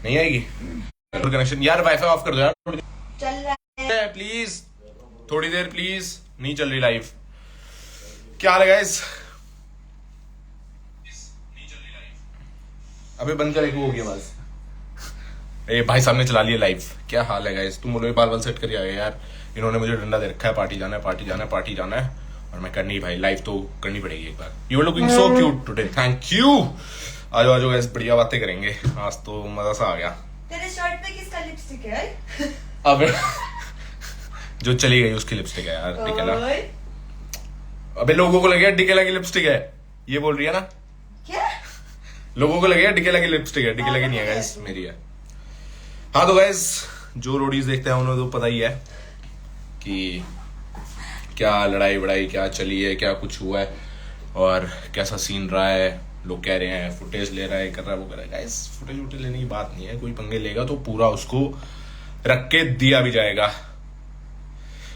नहीं आएगी कनेक्शन। यार वाईफाई ऑफ कर दो यार, चल रहा है प्लीज थोड़ी देर प्लीज। नहीं चल रही लाइव। क्या हाल है गाइस? अबे बंद कर, एक हो गया बस। ए भाई साहब ने चला लिया लाइव। क्या हाल है गाइस? तुम लोग बाल बाल सेट कर आ गए यार। इन्होंने मुझे डंडा दे रखा है, पार्टी जाना है पार्टी जाना है पार्टी जाना है, और मैं करनी भाई लाइव तो करनी पड़ेगी एक बार। You are looking so cute today, thank you. आ जाओ गाइस, बढ़िया बातें करेंगे आज तो, मजा सा आ गया। तेरे शर्ट पे किसका लिपस्टिक है? अब जो चली गई उसकी लिपस्टिक है यार, डिकेला। ओए, अबे लोगों को लगेगा डिकेला की लिपस्टिक है, ये बोल रही है ना। क्या? लोगों को लगेगा डिकेला की लिपस्टिक है, डिकेला की नहीं है गाइस, मेरी है। हाँ तो गाइस, जो रोडीज देखते हैं उन्हें तो पता ही है कि क्या लड़ाई वड़ाई क्या चली है, क्या कुछ हुआ है और कैसा सीन रहा है। लोग कह रहे हैं फुटेज ले रहा है, कर रहा है, वो कर रहा है। गाइस फुटेज वुटेज लेने की बात नहीं है, कोई पंगे लेगा तो पूरा उसको रख के दिया भी जाएगा।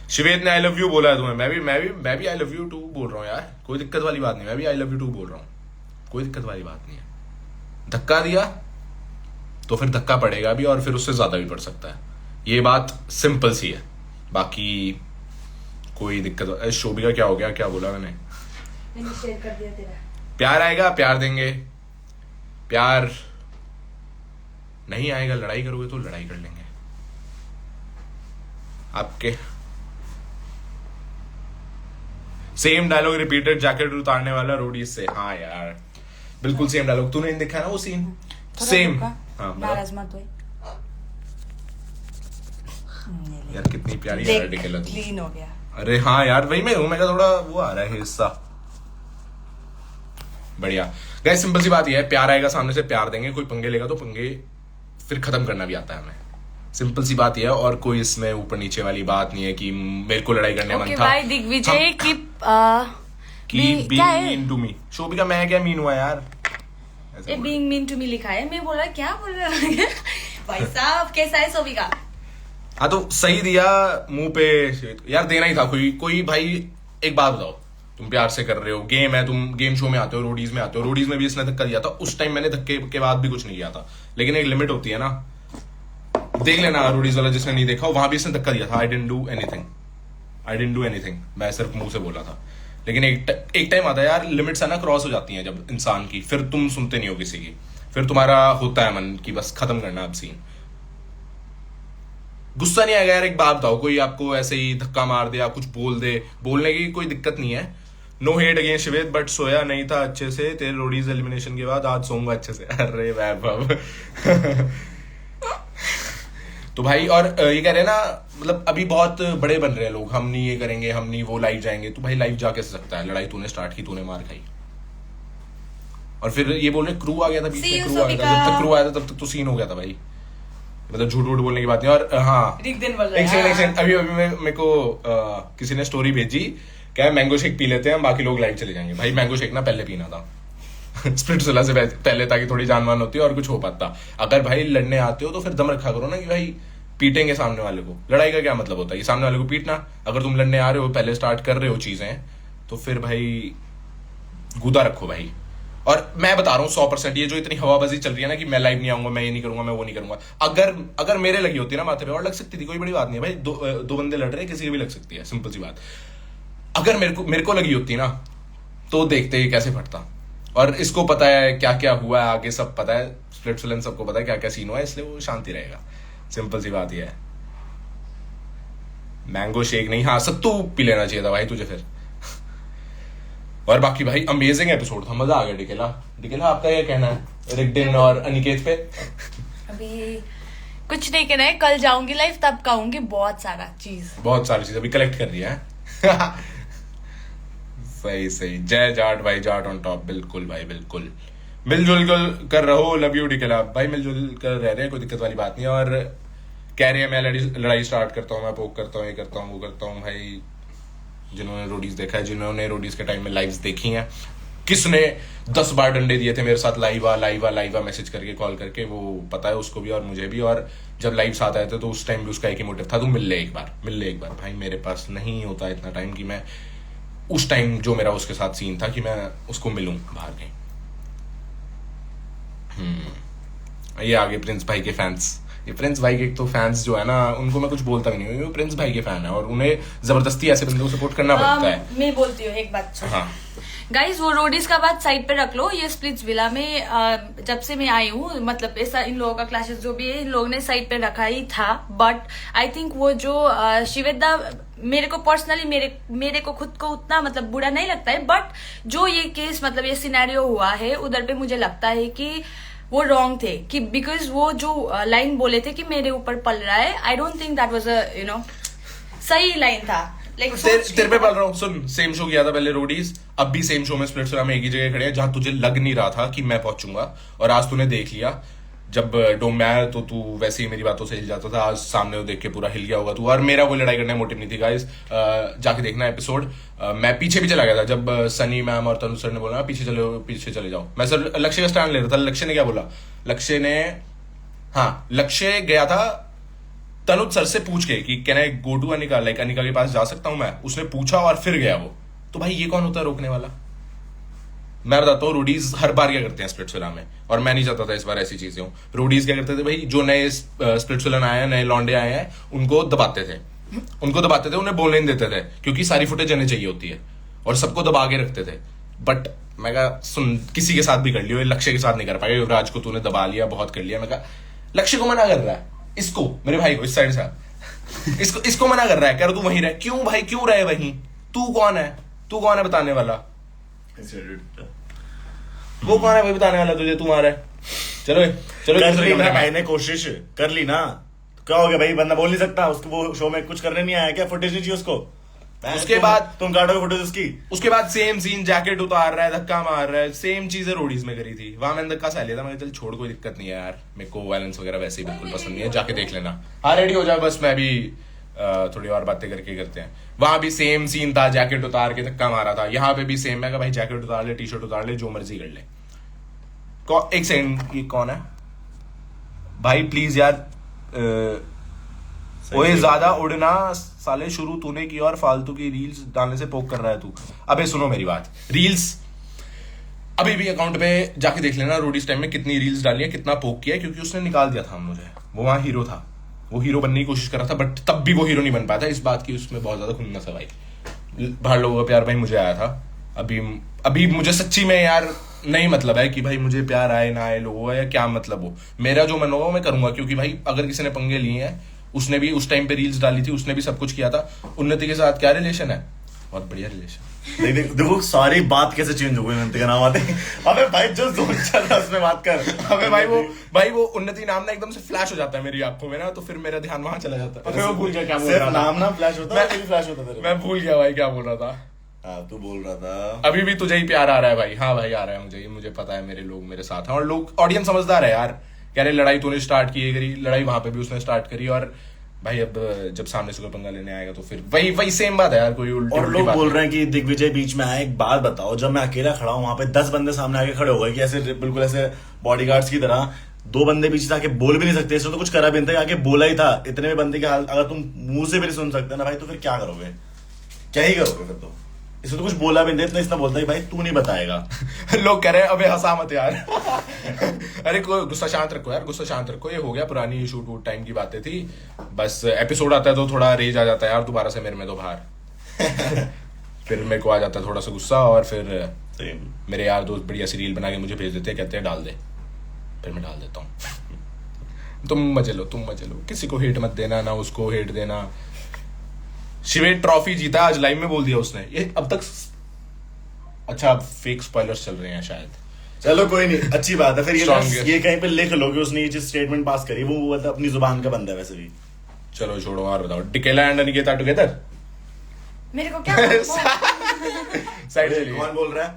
शिवेत ने आई लव यू बोला है तुम्हें, मैं भी आई लव यू टू बोल रहा हूँ यार, कोई दिक्कत वाली बात नहीं। मैं भी आई लव यू टू बोल रहा हूँ, कोई दिक्कत वाली बात नहीं है। धक्का दिया तो फिर धक्का पड़ेगा भी, और फिर उससे ज्यादा भी पड़ सकता है। ये बात सिंपल सी है, बाकी कोई दिक्कत। शोभी का क्या हो गया? क्या बोला मैंने शेयर कर दिया तेरा। प्यार आएगा प्यार देंगे, प्यार नहीं आएगा लड़ाई करोगे तो लड़ाई कर लेंगे आपके। सेम डायलॉग रिपीटेड, जैकेट उतारने वाला रोडीज से। हाँ यार बिल्कुल सेम डायलॉग। तूने नहीं देखा ना वो सीन? सेम। हाँ नाराज मत हो यार, कितनी प्यारी यार डिकेला तू। क्लीन हो गया। अरे हाँ यार, वही मैं हूं, मैं थोड़ा वो आ रहा है हिस्सा। बढ़िया गाइस, सिंपल सी बात ये है, प्यार आएगा सामने से प्यार देंगे, कोई पंगे लेगा तो पंगे फिर खत्म करना भी आता है हमें। सिंपल सी बात ये है, और कोई इसमें ऊपर नीचे वाली बात नहीं है कि मेरे को लड़ाई करने मन था। भाई दिग्विजय की being mean to me. Shobhika मैं क्या मीन हुआ यार? बीइंग मीन टू मी लिखा है, मैं बोला क्या बोल रहा है भाई साहब कैसा है शोभिका? हाँ तो सही दिया मुंह पे यार, देना ही था। कोई भाई एक बात बताओ, तुम प्यार से कर रहे हो, गेम है, तुम गेम शो में आते हो, रोडीज में आते हो, रोडीज में भी इसने धक्का दिया था, उस टाइम मैंने धक्के के बाद भी कुछ नहीं किया था, लेकिन एक लिमिट होती है ना। देख लेना रोडीज वाला, जिसने नहीं देखा वहां भी इसने धक्का दिया था। आई डिडंट डू एनीथिंग, मैं सिर्फ मुंह से बोला था। लेकिन एक टाइम आता है यार, लिमिट्स है ना क्रॉस हो जाती हैं जब इंसान की, फिर तुम सुनते नहीं हो किसी की, फिर तुम्हारा होता है मन कि बस खत्म करना अब सीन। गुस्सा नहीं आएगा यार? एक बात बताओ, कोई आपको ऐसे ही धक्का मार दे या कुछ बोल दे, बोलने की कोई दिक्कत नहीं है। No hate against Shivet, but सोया नहीं था अच्छे से तेरे रोडीज एलिमिनेशन के बाद, आज सोऊंगा अच्छे से। अरे वैभव तो भाई, और ये कह रहे हैं ना, मतलब अभी बहुत बड़े बन रहे हैं लोग, हम नहीं ये करेंगे, हम नहीं वो लाइव जाएंगे। तो भाई लाइव जा कैसे सकता है? लड़ाई तूने स्टार्ट की, तूने मार खाई, और फिर ये बोल रहे क्रू आ गया था बीच में। क्रू आ गया था, जब तक क्रू आया था तब तक तो सीन हो गया था भाई, मतलब झूठ वूठ बोलने की बात नहीं। और हाँ एक सेकंड, अभी मेरे को किसी ने स्टोरी भेजी, क्या मैंगो शेक पी लेते हैं हम, बाकी लोग लाइव चले जाएंगे। भाई मैंगो शेक ना पहले पीना था स्प्लिट्सविला से पहले, ताकि थोड़ी जानवान होती है और कुछ हो पाता। अगर भाई लड़ने आते हो तो फिर दम रखा करो ना, कि भाई पीटेंगे सामने वाले को। लड़ाई का क्या मतलब होता है? सामने वाले को पीटना। अगर तुम लड़ने आ रहे हो, पहले स्टार्ट कर रहे हो चीजें, तो फिर भाई गुदा रखो भाई। और मैं बता रहा हूँ 100%, ये जो इतनी हवाबाजी चल रही है ना कि मैं लाइव नहीं आऊंगा, मैं ये नहीं करूंगा, मैं वो नहीं करूंगा, अगर मेरे लगी होती ना माथे पे, और लग सकती थी, कोई बड़ी बात नहीं है भाई, दो बंदे लड़ रहे हैं, किसी की भी लग सकती है, सिंपल सी बात। अगर मेरे को लगी होती ना, तो देखते ही कैसे फटता। और इसको पता है क्या क्या हुआ है आगे, सब पता है, स्प्लिट्सविला सबको पता है क्या क्या सीन हुआ है, इसलिए वो शांति रहेगा। सिंपल सी बात ये है। मैंगो शेक नहीं, हाँ सत्तू पी लेना चाहिए था भाई तुझे फिर। और बाकी भाई अमेजिंग एपिसोड था, मजा आ गया। डिकेला आपका क्या कहना है रिकडिन और अनिकेत पे? अभी कुछ नहीं कहना है, कल जाऊंगी लाइव, तब कहूंगी बहुत सारी चीज अभी कलेक्ट कर रही है सही। जय जाट भाई, जाट ऑन टॉप। बिल्कुल भाई बिल्कुल, मिलजुल कर रहो। लव यू डिकेला भाई, मिलजुल कर रह रहे हैं, कोई दिक्कत वाली बात नहीं। और कह रही है मैं लड़ाई स्टार्ट करता हूँ, मैं पोक करता हूँ, ये करता हूँ, वो करता हूँ। भाई जिन्होंने रोडीज देखा है, जिन्होंने रोडीज के टाइम में लाइव्स देखी हैं, किसने 10 बार डंडे दिए थे मेरे साथ, लाइव मैसेज करके, कॉल करके, वो पता है उसको भी और मुझे भी। और जब लाइव साथ आए थे तो उस टाइम भी उसका एक ही मोटिव था, तू मिल ले एक बार। भाई मेरे पास नहीं होता इतना टाइम कि मैं उस टाइम जो मेरा उसके साथ सीन था कि मैं उसको मिलूं बाहर कहीं। ये आगे प्रिंस भाई के फैंस, ये प्रिंस भाई के तो फैंस जो है ना, उनको मैं कुछ बोलता भी नहीं हूँ, प्रिंस भाई के फैन है और उन्हें जबरदस्ती ऐसे बंदे को सपोर्ट करना पड़ता है। मैं बोलती हूँ एक बात। हाँ गाइज, वो रोडीज का बात साइड पे रख लो। ये स्प्लिट्स विला में जब से मैं आई हूँ, मतलब ऐसा इन लोगों का क्लासेस जो भी है इन लोगों ने साइड पे रखा ही था। बट आई थिंक वो जो शिवेदा, मेरे को पर्सनली मेरे को खुद को उतना मतलब बुरा नहीं लगता है, बट जो ये केस मतलब ये सिनेरियो हुआ है उधर पे मुझे लगता है कि वो रॉन्ग थे, कि बिकॉज वो जो लाइन बोले थे कि मेरे ऊपर पल रहा है, I don't think that was a सही लाइन था। तेरे पे पल रहा हूँ। सुन, सेम शो किया था पहले रोडीज, अब भी सेम शो में स्प्लिट्स विला में एक ही जगह खड़े हैं जहां तुझे लग नहीं रहा था कि मैं पहुंचूंगा, और आज तूने देख लिया। जब डोम में आया तो तू वैसे ही मेरी बातों से हिल जाता था, आज सामने देख के पूरा हिल गया होगा तू। और मेरा कोई लड़ाई करने का मोटिव नहीं थी गाइस, जाके देखना एपिसोड। मैं पीछे भी चला गया था जब सनी मैम और तनु सर ने बोला पीछे चले जाओ। मैं सर लक्ष्य का स्टैंड ले रहा था। लक्ष्य ने क्या बोला, लक्ष्य गया था तनुज सर से पूछ के कि can I go to Anika, like Anika के पास जा सकता हूं मैं, उसने पूछा और फिर गया वो। तो भाई ये कौन होता है रोकने वाला? मैं बताता हूँ, रोडीज हर बार क्या करते हैं स्प्लिट्स विला में, और मैं नहीं चाहता था इस बार ऐसी चीजें हो। रोडीज क्या करते थे भाई, जो नए स्प्लिट्स विला आए हैं, नए लौंडे आए हैं, उनको दबाते थे, उन्हें बोलने नहीं देते थे, क्योंकि सारी फुटेज आने चाहिए होती है, और सबको दबा के रखते थे। बट मैं कहा सुन, किसी के साथ भी कर लियो, लक्ष्य के साथ नहीं कर पाएगा। युवराज को तूने दबा लिया, बहुत कर लिया। मैं कहा लक्ष्य को मना कर रहा है, इसको, मेरे भाई को इस साइड से इसको मना कर रहा है, कह रहा तू वहीं रह। क्यों भाई, क्यों रहे वहीं? तू कौन है बताने वाला? वो कौन है भाई बताने वाला तुझे? तू आ रहा है, चलो कर ली ना भाई ने, कोशिश कर ली ना, क्या हो गया भाई? बंदा बोल नहीं सकता? उसको वो शो में कुछ करने नहीं आया क्या? फुटेज नहीं चाहिए उसको? उसके बाद तुम काटोगे फुटेज उसकी? उसके बाद सेम सीन, जैकेट उतार रहा है, धक्का मार रहा है, सेम चीजें रोडीज में करी थी। वहां मैंने धक्का सह लिया था, मैं चल छोड़, कोई दिक्कत नहीं है यार, मेरे को वायलेंस वगैरह वैसे ही बिल्कुल पसंद नहीं है, जाके देख लेना। हाँ रेडी हो जाओ, बस मैं भी थोड़ी और बातें करके करते हैं। वहां भी सेम सीन था, जैकेट उतार के धक्का मारा था। यहाँ पे भी सेम है कि भाई जैकेट उतार ले, टी शर्ट उतार ले, जो मर्जी कर ले। एक सेकंड, ये कौन है भाई? प्लीज यार, ओए ज्यादा उड़ना साले, शुरू तूने की और फालतू की रील्स डालने से पोक कर रहा है तू। अबे सुनो मेरी बात, रील्स अभी भी अकाउंट पे जाके देख लेना, रोडीज टाइम में कितनी रील्स डाली है, कितना पोक किया है, क्योंकि उसने निकाल दिया था मुझे। वो वहां हीरो था, वो हीरो बनने की कोशिश कर रहा था, बट तब भी वो हीरो नहीं बन पाया था। इस बात की उसमें बहुत ज्यादा खुन्नस है भाई। बाहर लोगों का प्यार भाई मुझे आया था, अभी मुझे सच्ची में यार नहीं मतलब है कि भाई मुझे प्यार आए ना आए लोगों का, या क्या मतलब हो। मेरा जो मन होगा मैं करूंगा, क्योंकि भाई अगर किसी ने पंगे लिए हैं, उसने भी उस टाइम पे रील्स डाली थी, उसने भी सब कुछ किया था। उन्नति के साथ क्या रिलेशन है? बहुत बढ़िया रिलेशन। देखो सारी बात कैसे चेंज हो गई उन्नति का नाम आते। अबे भाई जो जोन चल रहा है उसमें बात कर। अबे भाई वो उन्नति नाम ना एकदम से फ्लैश हो जाता है मेरी आंखों में ना, तो फिर मेरा ध्यान वहां चला जाता है। मैं भूल गया क्या बोल रहा था। नाम ना फ्लैश होता है, फ्लैश होता है। मैं भूल गया भाई क्या बोल रहा था। हाँ तू बोल रहा था अभी भी तुझे ही प्यार आ रहा है भाई? हाँ भाई आ रहा है मुझे पता है, मेरे लोग मेरे साथ हैं, और लोग ऑडियंस समझदार है यार। कह रहे लड़ाई तूने स्टार्ट की करी, लड़ाई वहां पे भी उसने स्टार्ट करी, और भाई अब जब सामने से कोई पंगा लेने आएगा तो फिर वही सेम बात है यार, कोई उल्टी। और लोग बोल रहे हैं कि दिग्विजय बीच में आया। एक बात बताओ, जब मैं अकेला खड़ा हूँ वहां पे 10 बंदे सामने आके खड़े हो गए कि ऐसे बिल्कुल ऐसे बॉडीगार्ड्स की तरह, 2 बंदे बीच से आके बोल भी नहीं सकते, इसने तो कुछ करा भी नहीं था, आके बोला ही था। इतने में बंदे के हाल अगर तुम मुंह से भी नहीं सुन सकते ना भाई, तो फिर क्या करोगे? क्या ही करोगे फिर? तो इसने तो कुछ बोला भी नहीं, इतना इसने बोलता है भाई तू नहीं बताएगा। लोग कह रहे हैं अबे हंसा मत यार। अरे कोई गुस्सा शांत रखो यार, गुस्सा शांत रखो, ये हो गया, पुरानी शूट वूट टाइम की बातें थी। बस एपिसोड आता है तो थोड़ा रेज आ जाता है यार, दोबारा से मेरे में तो बाहर। फिर मेरे को आ जाता है थोड़ा सा गुस्सा, और फिर मेरे यार दोस्त बढ़िया सी रील बना के मुझे भेज देते हैं, कहते हैं डाल दे, फिर मैं डाल देता हूँ। तुम मजे लो, किसी को हेट मत देना, ना उसको हेट देना। शिवे ट्रॉफी जीता आज लाइव में बोल दिया उसने, ये अब तक। अच्छा अब फेक स्पॉयलर्स चल रहे हैं शायद। चलो कोई नहीं, अच्छी बात है। फिर ये कहीं पे लिख लो कि उसने ये स्टेटमेंट पास करी, वो अपनी जुबान का बंदा है वैसे भी। चलो छोड़ो और बताओ, डिकेला एंड अनिकेता टुगेदर? मेरे को क्या साइड से कौन बोल रहा है?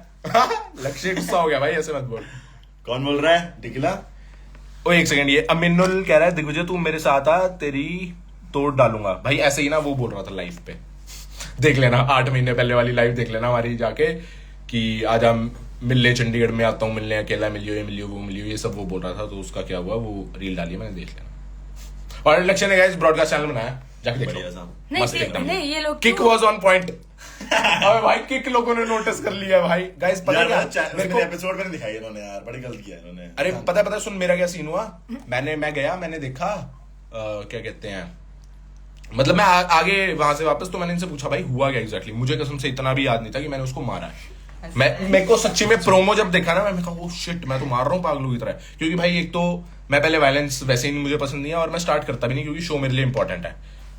लक्ष्य गुस्सा हो गया भाई, ऐसे मत बोल। कौन बोल रहा है? डिकेला? ओ एक सेकंड, ये अमिनुल कह रहा है दिग्विजय तू मेरे साथ आ, तेरी तोड़ डालूंगा। भाई ऐसे ही ना वो बोल रहा था लाइव पे, देख लेना 8 महीने पहले वाली लाइव देख लेना हमारी जाके, कि आज हम मिलने चंडीगढ़ में आता हूँ, मिलने अकेला मिलियो, ये मिलियो, वो मिलियो, ये सब वो बोल रहा था। तो उसका क्या हुआ, वो रील डाली मैंने, देख लेना। और लक्ष्य ने गाइस ब्रॉडकास्ट चैनल बनाया, जाके देख लो, नहीं ये लोग किक वाज ऑन पॉइंट। अबे भाई किक लोगों ने नोटिस कर लिया भाई। गाइस पता यार क्या मेरे को एपिसोड में नहीं दिखाई इन्होंने यार, बड़ी गलती किया इन्होंने। अरे पता सुन मेरा क्या सीन हुआ। मैं गया, मैंने देखा क्या कहते हैं, मतलब मैं आगे वहां से वापस, तो मैंने इनसे पूछा भाई हुआ क्या एग्जैक्टली। मुझे कसम से इतना भी याद नहीं था कि मैंने उसको मारा है। मेरे को सच्ची में प्रोमो जब देखा ना, मैं कहा ओ शिट, मैं तो मार रहा हूँ पागलों की तरह। क्योंकि भाई एक तो मैं पहले वायलेंस वैसे ही मुझे पसंद नहीं है, और मैं स्टार्ट करता भी नहीं क्योंकि शो मेरे लिए इंपॉर्टेंट है।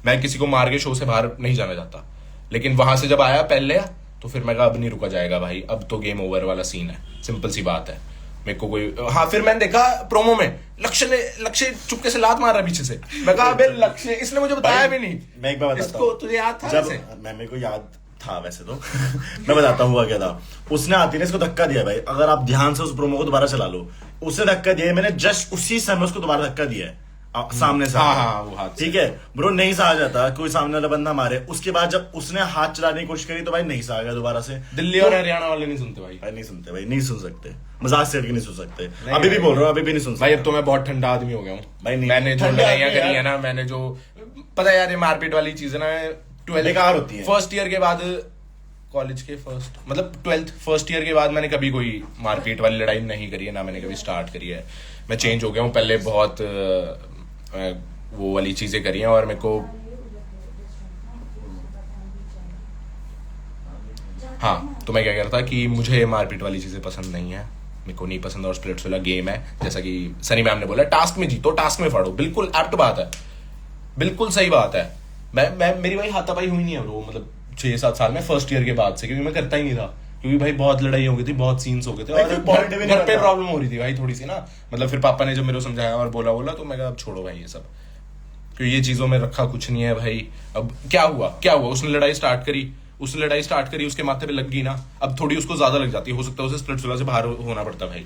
मैं किसी को मार के शो से बाहर नहीं जाना चाहता। लेकिन वहां से जब आया पहले, तो फिर मैं कहा अब नहीं रुका जाएगा भाई, अब तो गेम ओवर वाला सीन है, सिंपल सी बात है। मेरे को कोई फिर मैंने देखा प्रोमो में लक्ष्य चुपके से लात मार रहा पीछे से। मैं कहा अबे लक्ष्य, इसने मुझे बताया भी नहीं। मैं एक बार बताता इसको हूँ, तुझे याद था जब ऐसे? मेरे को याद था वैसे तो मैं बताता हूँ हुआ क्या था। उसने आती ने इसको धक्का दिया भाई, अगर आप ध्यान से उस प्रोमो को दोबारा चला लो, उसने धक्का दिया, मैंने जस्ट उसी समय उसको दोबारा धक्का दिया है सामने से। हाँ, वो हाथ से। ठीक है ब्रो, नहीं सहा जाता कोई सामने वाला बंदा मारे। उसके बाद जब उसने हाथ चलाने की कोशिश करी तो भाई नहीं सहा गया दोबारा से। दिल्ली और हरियाणा वाले नहीं सुनते भाई। नहीं सुनते भाई, नहीं सुन सकते, मजाक से नहीं सुन सकते। अभी भी बोल रहा हूँ, अभी भी नहीं सुन भाई सकते अब तो मैं बहुत ठंडा आदमी हो गया हूँ भाई। नहीं, मैंने जो ठंडा लड़ाइयाँ आदमी करी है यार। ना, मैंने जो पता है यार, ये मारपीट वाली चीज है ना, 12 बेकार होती है। फर्स्ट ईयर के बाद, कॉलेज के फर्स्ट ईयर के बाद मैंने कभी कोई मारपीट वाली लड़ाई नहीं करी है, ना मैंने कभी स्टार्ट करी है। मैं चेंज हो गया हूँ, पहले बहुत वो वाली चीजें करी हैं, और मेरे को तो मैं क्या कह रहा था कि मुझे मारपीट वाली चीजें पसंद नहीं है, मेरे को नहीं पसंद। और स्प्लिट्स वाला गेम है, जैसा कि सनी मैम ने बोला, टास्क में जीतो, टास्क में फाड़ो। बिल्कुल एप्ट बात है, बिल्कुल सही बात है। मेरी भाई हाथापाई हुई नहीं है ब्रो, मतलब 6-7 साल में फर्स्ट ईयर के बाद से, क्योंकि मैं करता ही नहीं था। क्योंकि भाई बहुत लड़ाई हो गई थी, बहुत सीन्स हो गए थे, और घर पे प्रॉब्लम हो रही थी भाई थोड़ी सी ना। मतलब फिर पापा ने जब मेरे को समझाया और बोला तो मैं कहा अब छोड़ो भाई ये सब, क्योंकि ये चीजों में रखा कुछ नहीं है भाई। अब क्या हुआ उसने लड़ाई स्टार्ट करी, उसके माथे पे लग गई ना, अब थोड़ी उसको ज्यादा लग जाती है, हो सकता है उसे स्प्लिट्सविला से बाहर होना पड़ता भाई।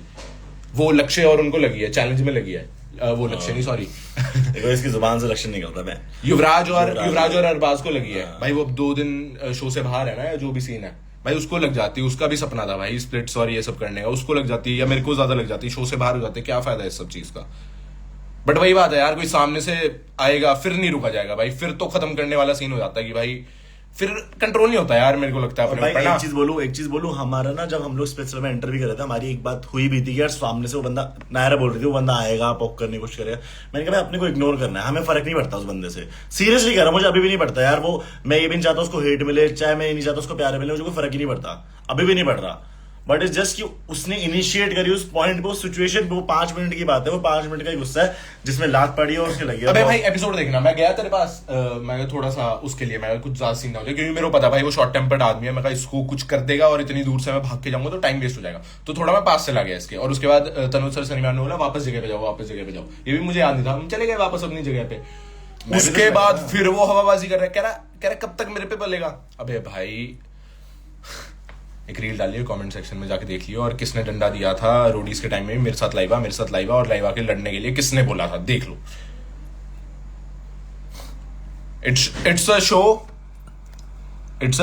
वो लक्ष्य और उनको लगी है, चैलेंज में लगी है, वो लक्ष्य नहीं, सॉरी देखो इसकी जुबान से लक्ष्य निकलता है। युवराज और अरबाज को लगी है भाई। वो अब 2 दिन शो से बाहर है ना, जो भी सीन है भाई, उसको लग जाती है। उसका भी सपना था भाई स्प्लिट्स और ये सब करने का, उसको लग जाती है, या मेरे को ज्यादा लग जाती है, शो से बाहर हो जाते, क्या फायदा है इस सब चीज का। बट वही बात है यार, कोई सामने से आएगा फिर नहीं रुका जाएगा भाई, फिर तो खत्म करने वाला सीन हो जाता है कि भाई फिर कंट्रोल नहीं होता यार, मेरे को लगता है अपने ऊपर ना। एक चीज बोलूं, हमारा ना जब हम लोग स्पेशल में एंटर भी कर रहे थे, हमारी एक बात हुई भी थी कि यार सामने से वो बंदा, नायरा बोल रही थी वो बंदा आएगा पॉक करने की कोशिश करेगा। मैंने कहा भाई अपने को इग्नोर करना है, हमें फर्क नहीं पड़ता उस बंदे से। सीरियसली कह रहा हूं, मुझे अभी भी नहीं पड़ता यार। वो मैं ये भी नहीं चाहता उसको हेट मिले, चाहे मैं ये नहीं चाहता उसको प्यार मिले, मुझे कोई फर्क ही नहीं पड़ता, अभी भी नहीं पड़ रहा। बट इट्स जस्ट कि उसने इनिशिएट करी उस पॉइंट पे, उस सिचुएशन पे। वो 5 मिनट की बात है, वो 5 मिनट का ही गुस्सा है जिसमें लात पड़ी और उसके लगी। अबे भाई एपिसोड देखना, मैं गया तेरे पास, मैं थोड़ा सा उसके लिए मैं कुछ ज्यादा सीन ना हो जाए, क्योंकि मेरे को पता भाई वो शॉर्ट टेम्पर्ड आदमी है। मैं कहा इसको कुछ कर देगा और इतनी दूर से मैं भाग के जाऊंगा तो टाइम वेस्ट हो जाएगा, तो थोड़ा मैं पास चला गया इसके। और उसके बाद तनुज सर शनिवार ने बोला वापस जगह पे जाओ, ये भी मुझे याद नहीं था। हम चले गए वापस अपनी जगह पे। उसके बाद फिर वो हवाबाजी कर रहा है, कह रहा कब तक मेरे पे बोलेगा। अबे भाई एक रील डालिए कमेंट सेक्शन में, जाके देख लियो। और किसने डंडा दिया था रोडीज के टाइम में, मेरे साथ लाइवा और लाइवा के लड़ने के लिए किसने बोला था, देख लो। It's a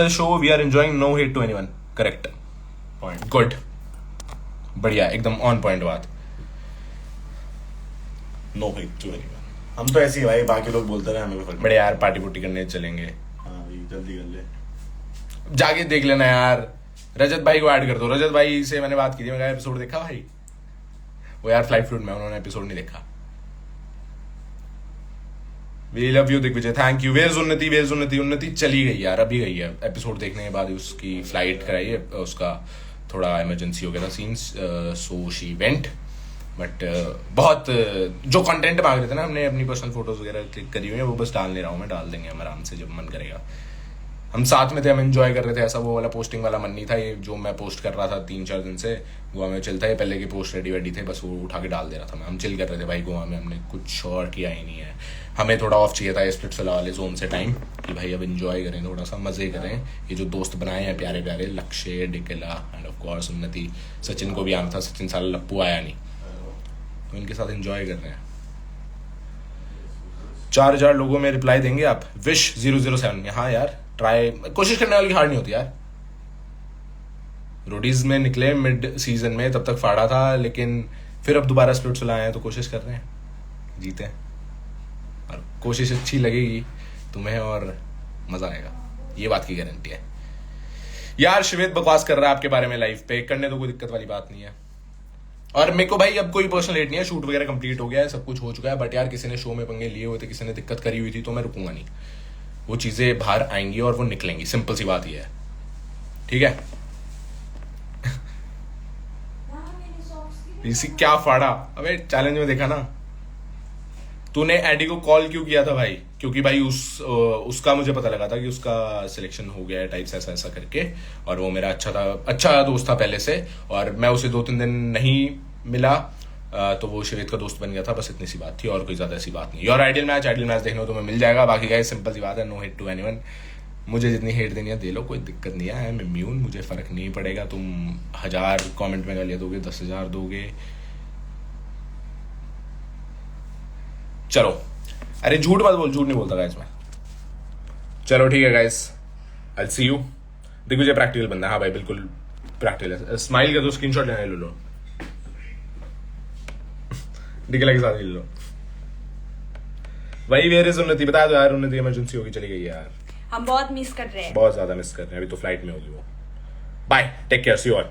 show, we are enjoying, no hate to anyone. Correct point, good, बढ़िया, एकदम ऑन पॉइंट बात। नो हेट टू एनीवन, हम तो ऐसे ही भाई, बाकी लोग बोलते रहे, हमें फर्क। बड़े यार पार्टी पुर्टी करने चलेंगे। हाँ भाई जल्दी कर ले, जाके देख लेना यार। रजत भाई को ऐड कर दो, रजत भाई से मैंने बात की थी, मैं एपिसोड देखा भाई, वो यार फ्लाई फ्रूट में, उन्होंने एपिसोड नहीं देखा। We love you Digvijay, thank you. Where Unnati चली गई यार, अभी गई है। एपिसोड देखने के बाद उसकी फ्लाइट कराई है, उसका थोड़ा इमरजेंसी हो गया था scenes, so she went. But बहुत जो कंटेंट मांग रहे थे ना, हमने अपनी पर्सनल फोटोज वगैरह क्लिक करी हुई है, वो बस डाल नहीं रहा हूँ मैं, डाल देंगे हम आराम से जब मन करेगा। हम साथ में थे, हम एंजॉय कर रहे थे, ऐसा वो वाला पोस्टिंग वाला मन नहीं था। ये जो मैं पोस्ट कर रहा था 3-4 दिन से गोवा में चलता है, पहले के पोस्ट रेडी वेडी थे, बस वो उठा के डाल दे रहा था मैं। हम चिल कर रहे थे भाई गोवा में, हमने कुछ और किया ही नहीं है। हमें थोड़ा ऑफ चाहिए था स्प्लिट्सविला वाले जोन से टाइम, कि भाई अब एंजॉय करें, थोड़ा सा मजे करें। ये जो दोस्त बनाए हैं प्यारे प्यारे, लक्ष्य, डिकेला एंड ऑफ कोर्स उन्नति, सचिन को भी आना था, सचिन साल लप्पू आया नहीं, तो इनके साथ एंजॉय कर रहे हैं। 4000 लोगों में रिप्लाई देंगे आप, विश 007 में। हाँ यार ट्राई, कोशिश करने वाली हार नहीं होती यार। रोडीज में निकले मिड सीजन में, तब तक फाड़ा था, लेकिन फिर अब दोबारा स्प्लिट्सविला आए हैं तो कोशिश कर रहे हैं, जीते हैं। और कोशिश अच्छी लगेगी तुम्हें और मजा आएगा, ये बात की गारंटी है। यार श्वेत बकवास कर रहा है आपके बारे में लाइव पे, करने तो कोई दिक्कत वाली बात नहीं है। और मेरे को भाई अब कोई पर्सनल हेट नहीं है, शूट वगैरह कंप्लीट हो गया है, सब कुछ हो चुका है, बट यार किसी ने शो में पंगे लिए हुए थे, किसी ने दिक्कत करी हुई थी, तो मैं रुकूंगा नहीं। वो चीजें बाहर आएंगी और वो निकलेंगी, सिंपल सी बात ये है, ठीक है। इसी क्या फाड़ा, अबे चैलेंज में देखा ना। तूने एडी को कॉल क्यों किया था भाई? क्योंकि भाई उसका मुझे पता लगा था कि उसका सिलेक्शन हो गया है टाइप्स ऐसा ऐसा करके, और वो मेरा अच्छा दोस्त था पहले से, और मैं उसे 2-3 दिन नहीं मिला, तो वो श्वेत का दोस्त बन गया था, बस इतनी सी बात थी, और कोई ज्यादा ऐसी बात नहीं। और आइडियल मैच देखने को तुम्हें मिल जाएगा। बाकी गाइस सिंपल सी बात है, नो हेट टू एनीवन। मुझे जितनी हेट देनी है दे लो, कोई दिक्कत नहीं है, आई एम इम्यून, मुझे फर्क नहीं पड़ेगा। तुम 1000 कमेंट में गालियां दोगे, 10,000 दोगे, चलो। अरे झूठ मत बोल, झूठ नहीं बोलता गाइस मैं। चलो ठीक है guys, I see you. Digvijay practical बंदा है, हाँ भाई बिल्कुल प्रैक्टिकल है। स्माइल कर दो, स्क्रीनशॉट लेना, ले लो, निकला के साथ ले लो। वही वेयर इज उन्नति, बता दो यार, उन्नति इमरजेंसी होगी, चली गई यार। हम बहुत मिस कर रहे हैं, बहुत ज्यादा मिस कर रहे हैं, अभी तो फ्लाइट में होगी वो। Bye, take care, see you all.